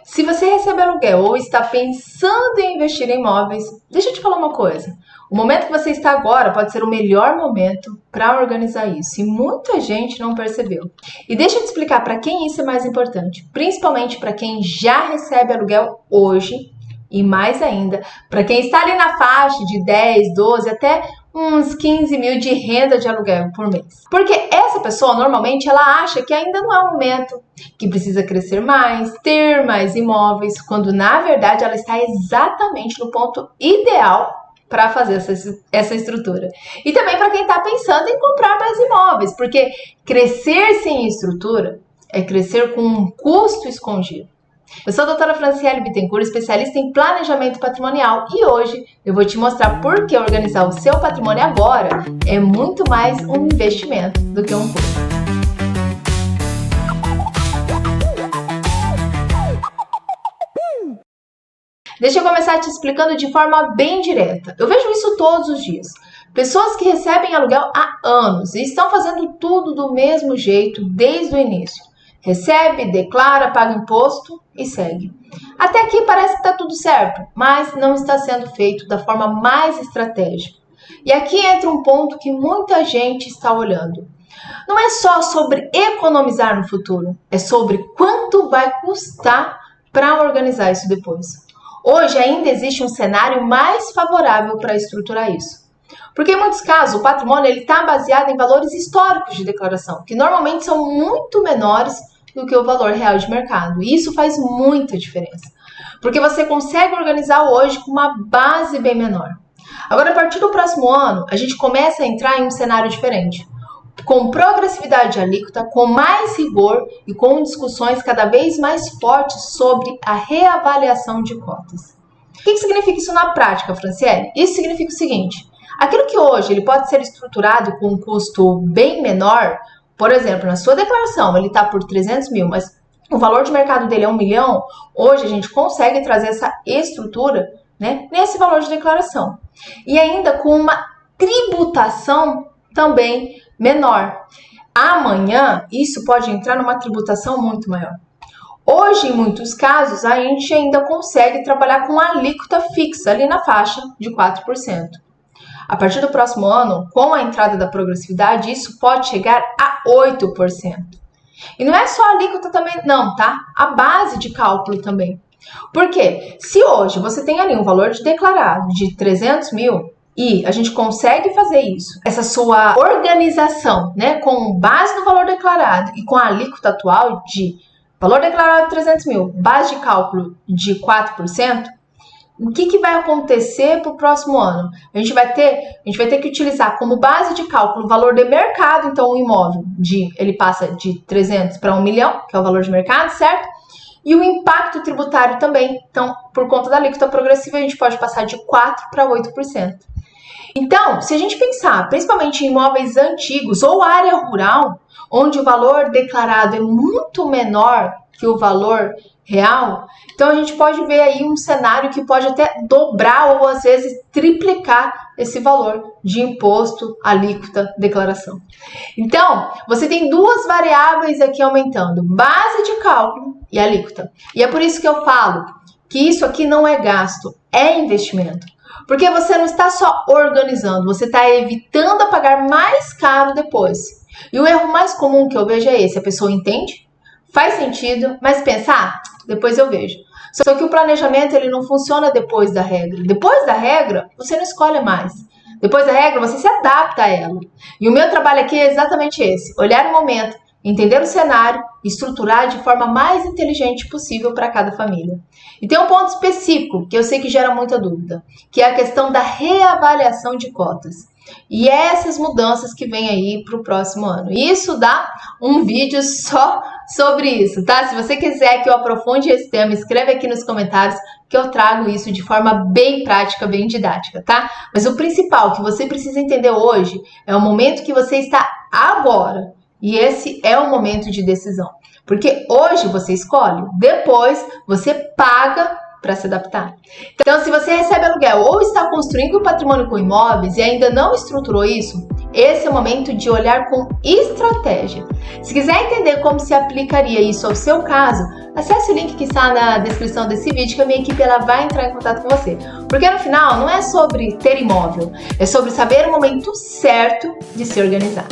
Se você recebe aluguel ou está pensando em investir em imóveis, deixa eu te falar uma coisa. O momento que você está agora pode ser o melhor momento para organizar isso e muita gente não percebeu. E deixa eu te explicar para quem isso é mais importante, principalmente para quem já recebe aluguel hoje e mais ainda, para quem está ali na faixa de 10, 12 até uns 15 mil de renda de aluguel por mês. Porque essa pessoa, normalmente, ela acha que ainda não é o momento, que precisa crescer mais, ter mais imóveis, quando na verdade ela está exatamente no ponto ideal para fazer essa estrutura. E também para quem está pensando em comprar mais imóveis, porque crescer sem estrutura é crescer com um custo escondido. Eu sou a doutora Franciele Bittencourt, especialista em planejamento patrimonial, e hoje eu vou te mostrar por que organizar o seu patrimônio agora é muito mais um investimento do que um custo. Deixa eu começar te explicando de forma bem direta. Eu vejo isso todos os dias. Pessoas que recebem aluguel há anos e estão fazendo tudo do mesmo jeito desde o início. Recebe, declara, paga imposto e segue. Até aqui parece que está tudo certo, mas não está sendo feito da forma mais estratégica. E aqui entra um ponto que muita gente está olhando. Não é só sobre economizar no futuro, é sobre quanto vai custar para organizar isso depois. Hoje ainda existe um cenário mais favorável para estruturar isso. Porque em muitos casos o patrimônio está baseado em valores históricos de declaração, que normalmente são muito menores do que o valor real de mercado. E isso faz muita diferença, porque você consegue organizar hoje com uma base bem menor. Agora, a partir do próximo ano, a gente começa a entrar em um cenário diferente, com progressividade de alíquota, com mais rigor e com discussões cada vez mais fortes sobre a reavaliação de cotas. O que significa isso na prática, Franciele? Isso significa o seguinte: aquilo que hoje ele pode ser estruturado com um custo bem menor, por exemplo, na sua declaração ele está por 300 mil, mas o valor de mercado dele é 1 milhão, hoje a gente consegue trazer essa estrutura, nesse valor de declaração. E ainda com uma tributação também menor. Amanhã, isso pode entrar numa tributação muito maior. Hoje, em muitos casos, a gente ainda consegue trabalhar com alíquota fixa ali na faixa de 4%. A partir do próximo ano, com a entrada da progressividade, isso pode chegar a 8%. E não é só a alíquota também não, tá? A base de cálculo também. Por quê? Se hoje você tem ali um valor de declarado de 300 mil, e a gente consegue fazer isso, essa sua organização, com base no valor declarado e com a alíquota atual de valor declarado de 300 mil, base de cálculo de 4%, o que vai acontecer para o próximo ano? A gente vai ter que utilizar como base de cálculo o valor de mercado, então o imóvel, ele passa de 300 para 1 milhão, que é o valor de mercado, certo? E o impacto tributário também, então, por conta da alíquota progressiva, a gente pode passar de 4% para 8%. Então, se a gente pensar principalmente em imóveis antigos ou área rural, onde o valor declarado é muito menor que o valor real, então a gente pode ver aí um cenário que pode até dobrar ou às vezes triplicar esse valor de imposto, alíquota, declaração. Então, você tem duas variáveis aqui aumentando, base de cálculo e alíquota. E é por isso que eu falo que isso aqui não é gasto, é investimento. Porque você não está só organizando, você está evitando a pagar mais caro depois. E o erro mais comum que eu vejo é esse: a pessoa entende, faz sentido, mas pensa, depois eu vejo. Só que o planejamento ele não funciona depois da regra. Depois da regra, você não escolhe mais. Depois da regra, você se adapta a ela. E o meu trabalho aqui é exatamente esse: olhar o momento, entender o cenário e estruturar de forma mais inteligente possível para cada família. E tem um ponto específico que eu sei que gera muita dúvida, que é a questão da reavaliação de cotas. E essas mudanças que vem aí para o próximo ano. E isso dá um vídeo só sobre isso, tá? Se você quiser que eu aprofunde esse tema, escreve aqui nos comentários que eu trago isso de forma bem prática, bem didática, tá? Mas o principal que você precisa entender hoje é o momento que você está agora. E esse é o momento de decisão. Porque hoje você escolhe, depois você paga para se adaptar. Então, se você recebe aluguel ou está construindo um patrimônio com imóveis e ainda não estruturou isso, esse é o momento de olhar com estratégia. Se quiser entender como se aplicaria isso ao seu caso, acesse o link que está na descrição desse vídeo que a minha equipe ela vai entrar em contato com você. Porque no final não é sobre ter imóvel, é sobre saber o momento certo de se organizar.